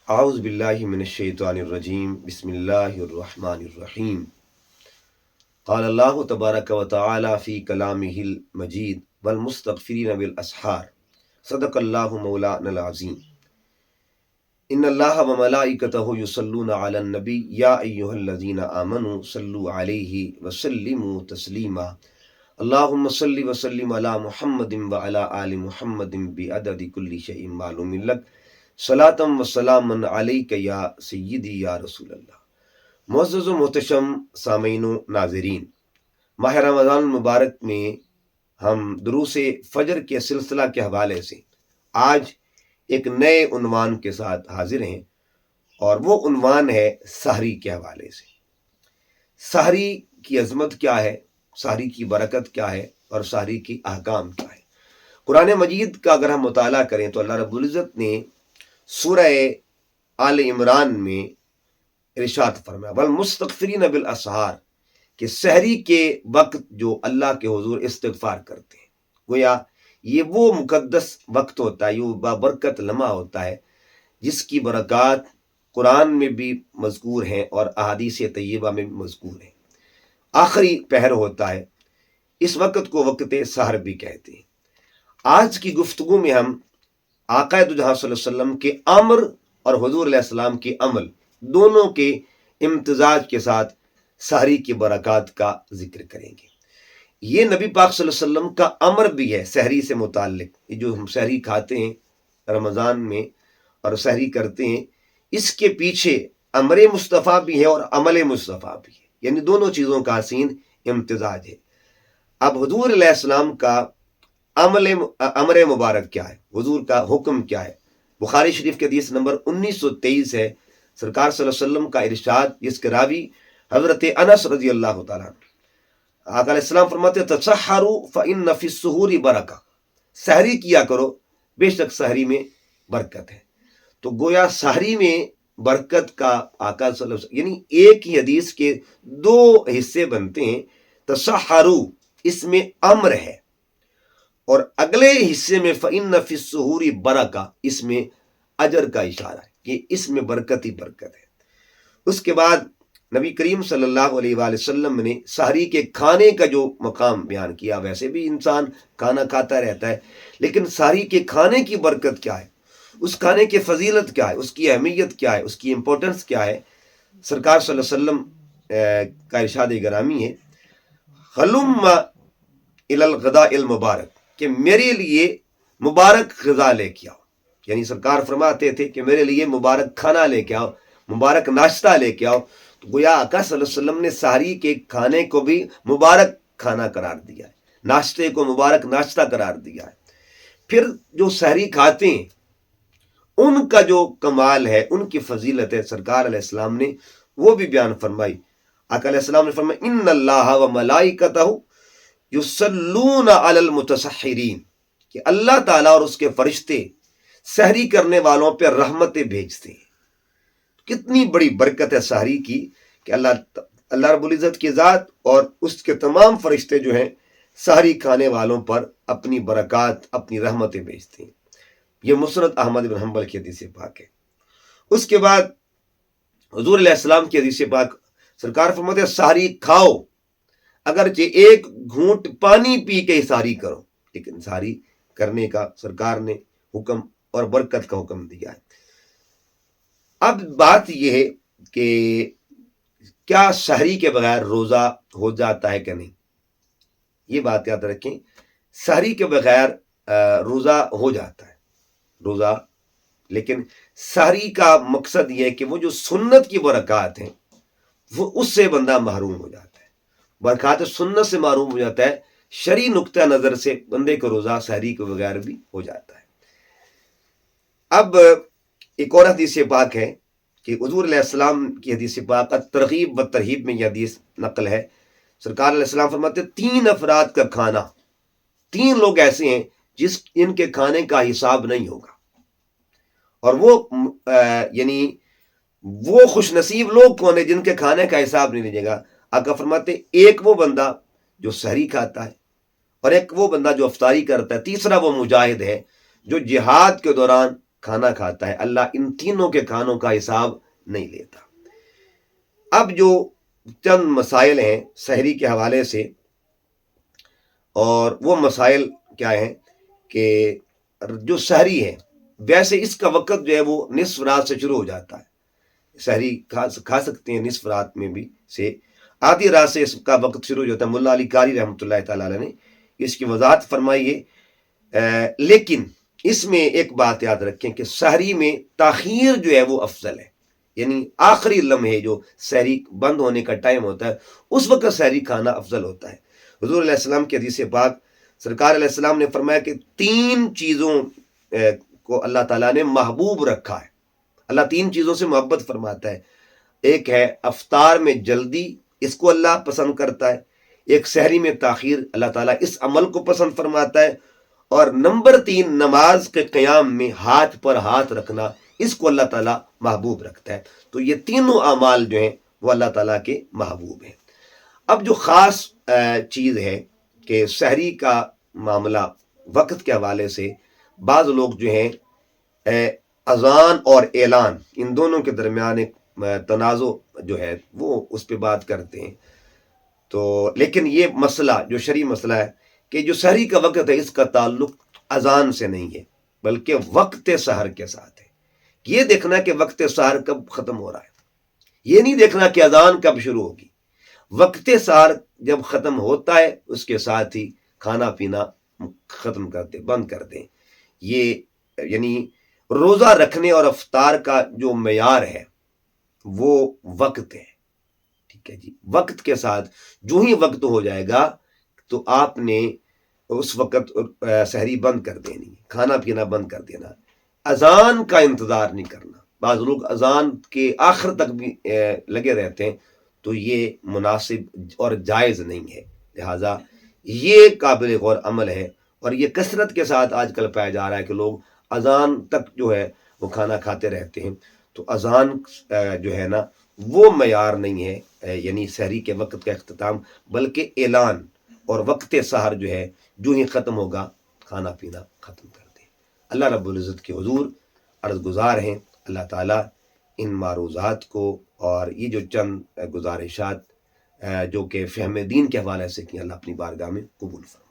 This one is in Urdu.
اعوذ باللہ من الشیطان الرجیم بسم اللہ الرحمن الرحیم قال اللہ تبارک و تعالی فی کلامہ المجید والمستغفرین بالاسحار صدق اللہ مولانا العظیم ان اللہ وملائکتہ یصلون علی النبی یا ایہا الذین آمنوا صلوا علیہ وسلموا تسلیما اللہم صلی وسلم علی محمد وعلی آل محمد بعدد کل شیء معلوم لک صلاۃ و سلام علیک یا سیدی یا رسول اللہ۔ معزز و محتشم سامعین و ناظرین، ماہ رمضان المبارک میں ہم دروس فجر کے سلسلہ کے حوالے سے آج ایک نئے عنوان کے ساتھ حاضر ہیں، اور وہ عنوان ہے سحری کے حوالے سے۔ سحری کی عظمت کیا ہے، سحری کی برکت کیا ہے، اور سحری کی احکام کیا ہے۔ قرآن مجید کا اگر ہم مطالعہ کریں تو اللہ رب العزت نے سورہ آل عمران میں ارشاد فرمایا والمستغفرین بالاسحار، کہ سحری کے وقت جو اللہ کے حضور استغفار کرتے ہیں، گویا یہ وہ مقدس وقت ہوتا ہے، یہ بابرکت لمحہ ہوتا ہے جس کی برکات قرآن میں بھی مذکور ہیں اور احادیث طیبہ میں بھی مذکور ہیں۔ آخری پہر ہوتا ہے، اس وقت کو وقت سحر بھی کہتے ہیں۔ آج کی گفتگو میں ہم آقا دو جہاں صلی اللہ علیہ وسلم کے امر اور حضور علیہ السلام کے عمل دونوں کے امتزاج کے ساتھ سحری کی برکات کا ذکر کریں گے۔ یہ نبی پاک صلی اللہ علیہ وسلم کا امر بھی ہے سحری سے متعلق، یہ جو ہم سحری کھاتے ہیں رمضان میں اور سحری کرتے ہیں، اس کے پیچھے امر مصطفیٰ بھی ہے اور عمل مصطفیٰ بھی ہے، یعنی دونوں چیزوں کا حسین امتزاج ہے۔ اب حضور علیہ السلام کا امر مبارک کیا ہے، حضور کا حکم کیا ہے؟ بخاری شریف کے حدیث نمبر 1923 ہے، سرکار صلی اللہ علیہ وسلم کا ارشاد، جس کے راوی حضرت انس رضی اللہ تعالیٰ عنہ، آقا علیہ السلام فرماتے تسحروا فإن فی السحور برکہ، سحری کیا کرو، بے شک سحری میں برکت ہے۔ تو گویا سحری میں برکت کا آقا صلی اللہ علیہ وسلم، یعنی ایک ہی حدیث کے دو حصے بنتے ہیں۔ تسحروا اس میں امر ہے، اور اگلے حصے میں فإن فی السحور برکہ، اس میں اجر کا اشارہ ہے کہ اس میں برکت ہی برکت ہے۔ اس کے بعد نبی کریم صلی اللہ علیہ وآلہ وسلم نے سحری کے کھانے کا جو مقام بیان کیا، ویسے بھی انسان کھانا کھاتا رہتا ہے، لیکن سحری کے کھانے کی برکت کیا ہے، اس کھانے کی فضیلت کیا ہے، اس کی اہمیت کیا ہے، اس کی امپورٹنس کیا ہے؟ سرکار صلی اللہ علیہ وسلم کا ارشاد گرامی ہے ہلم الی الغداء المبارک، کہ میرے لیے مبارک غذا لے کے آؤ، یعنی سرکار فرماتے تھے کہ میرے لیے مبارک کھانا لے کے آؤ، مبارک ناشتہ لے کے آؤ۔ تو گویا آقا صلی اللہ علیہ وسلم نے سحری کے کھانے کو بھی مبارک کھانا قرار دیا ہے، ناشتے کو مبارک ناشتہ قرار دیا ہے۔ پھر جو سحری کھاتے ہیں ان کا جو کمال ہے، ان کی فضیلت ہے، سرکار علیہ السلام نے وہ بھی بیان فرمائی۔ آقا علیہ السلام نے فرمایا ان اللہ و ملائکتہ یصلون علی المتسحرین، کہ اللہ تعالیٰ اور اس کے فرشتے سحری کرنے والوں پہ رحمتیں بھیجتے ہیں۔ کتنی بڑی برکت ہے سحری کی کہ اللہ رب العزت کی ذات اور اس کے تمام فرشتے جو ہیں سحری کھانے والوں پر اپنی برکات، اپنی رحمتیں بھیجتے ہیں۔ یہ مسند احمد بن حنبل کی حدیث پاک ہے۔ اس کے بعد حضور علیہ السلام کی حدیث پاک، سرکار فرماتے ہیں سحری کھاؤ، اگرچہ ایک گھونٹ پانی پی کے سحری کرو، لیکن سحری کرنے کا سرکار نے حکم اور برکت کا حکم دیا ہے۔ اب بات یہ ہے کہ کیا سحری کے بغیر روزہ ہو جاتا ہے کہ نہیں؟ یہ بات یاد رکھیں، سحری کے بغیر روزہ ہو جاتا ہے روزہ، لیکن سحری کا مقصد یہ ہے کہ وہ جو سنت کی برکات ہیں وہ اس سے بندہ محروم ہو جاتا ہے، برکات سنت سے محروم ہو جاتا ہے۔ شرعی نقطہ نظر سے بندے کو روزہ سحری کے بغیر بھی ہو جاتا ہے۔ اب ایک اور حدیث پاک ہے کہ حضور علیہ السلام کی حدیث پاک ترغیب و ترہیب میں یہ حدیث نقل ہے۔ سرکار علیہ السلام فرماتے 3 افراد کا کھانا، 3 لوگ ایسے ہیں ان کے کھانے کا حساب نہیں ہوگا، اور وہ یعنی وہ خوش نصیب لوگ کون ہیں جن کے کھانے کا حساب نہیں لیجیے گا؟ آقا فرماتے ایک وہ بندہ جو سحری کھاتا ہے، اور ایک وہ بندہ جو افطاری کرتا ہے، تیسرا وہ مجاہد ہے جو جہاد کے دوران کھانا کھاتا ہے اللہ ان تینوں کے کھانوں کا حساب نہیں لیتا۔ اب جو چند مسائل ہیں سحری کے حوالے سے، اور وہ مسائل کیا ہیں کہ جو سحری ہے ویسے اس کا وقت جو ہے وہ نصف رات سے شروع ہو جاتا ہے، سحری کھا سکتے ہیں نصف رات میں بھی سے، آدھی رات سے اس کا وقت شروع ہو جاتا ہے۔ ملا علی قاری رحمۃ اللہ تعالیٰ علیہ نے اس کی وضاحت فرمائی ہے، لیکن اس میں ایک بات یاد رکھیں کہ سحری میں تاخیر جو ہے وہ افضل ہے، یعنی آخری لمحے جو سحری بند ہونے کا ٹائم ہوتا ہے اس وقت سحری کھانا افضل ہوتا ہے۔ حضور علیہ السلام کی حدیث پاک سرکار علیہ السلام نے فرمایا کہ 3 چیزوں کو اللہ تعالیٰ نے محبوب رکھا ہے، اللہ 3 چیزوں سے محبت فرماتا ہے۔ ایک ہے افطار میں جلدی، اس کو اللہ پسند کرتا ہے، ایک سحری میں تاخیر، اللہ تعالیٰ اس عمل کو پسند فرماتا ہے، اور نمبر 3 نماز کے قیام میں ہاتھ پر ہاتھ رکھنا، اس کو اللہ تعالیٰ محبوب رکھتا ہے۔ تو یہ تینوں اعمال جو ہیں وہ اللہ تعالیٰ کے محبوب ہیں۔ اب جو خاص چیز ہے کہ سحری کا معاملہ وقت کے حوالے سے بعض لوگ جو ہیں اذان اور اعلان ان دونوں کے درمیان ایک تنازع جو ہے وہ اس پہ بات کرتے ہیں، تو لیکن یہ مسئلہ جو شرعی مسئلہ ہے کہ جو سحری کا وقت ہے اس کا تعلق اذان سے نہیں ہے بلکہ وقت سحر کے ساتھ ہے۔ یہ دیکھنا کہ وقت سحر کب ختم ہو رہا ہے، یہ نہیں دیکھنا کہ اذان کب شروع ہوگی۔ وقت سحر جب ختم ہوتا ہے اس کے ساتھ ہی کھانا پینا ختم کر دیں، بند کر دیں۔ یہ یعنی روزہ رکھنے اور افطار کا جو معیار ہے وہ وقت ہے، ٹھیک ہے جی۔ وقت کے ساتھ جو ہی وقت ہو جائے گا تو آپ نے اس وقت سحری بند کر دینی، کھانا پینا بند کر دینا، اذان کا انتظار نہیں کرنا۔ بعض لوگ اذان کے آخر تک بھی لگے رہتے ہیں، تو یہ مناسب اور جائز نہیں ہے، لہٰذا یہ قابل غور عمل ہے۔ اور یہ کثرت کے ساتھ آج کل پایا جا رہا ہے کہ لوگ اذان تک جو ہے وہ کھانا کھاتے رہتے ہیں، تو اذان جو ہے نا وہ معیار نہیں ہے، یعنی سحری کے وقت کا اختتام، بلکہ اعلان اور وقت سحر جو ہے جو ہی ختم ہوگا کھانا پینا ختم کر دیں۔ اللہ رب العزت کے حضور عرض گزار ہیں اللہ تعالیٰ ان معروضات کو اور یہ جو چند گزارشات جو کہ فہم دین کے حوالے سے کی، اللہ اپنی بارگاہ میں قبول فرمائے۔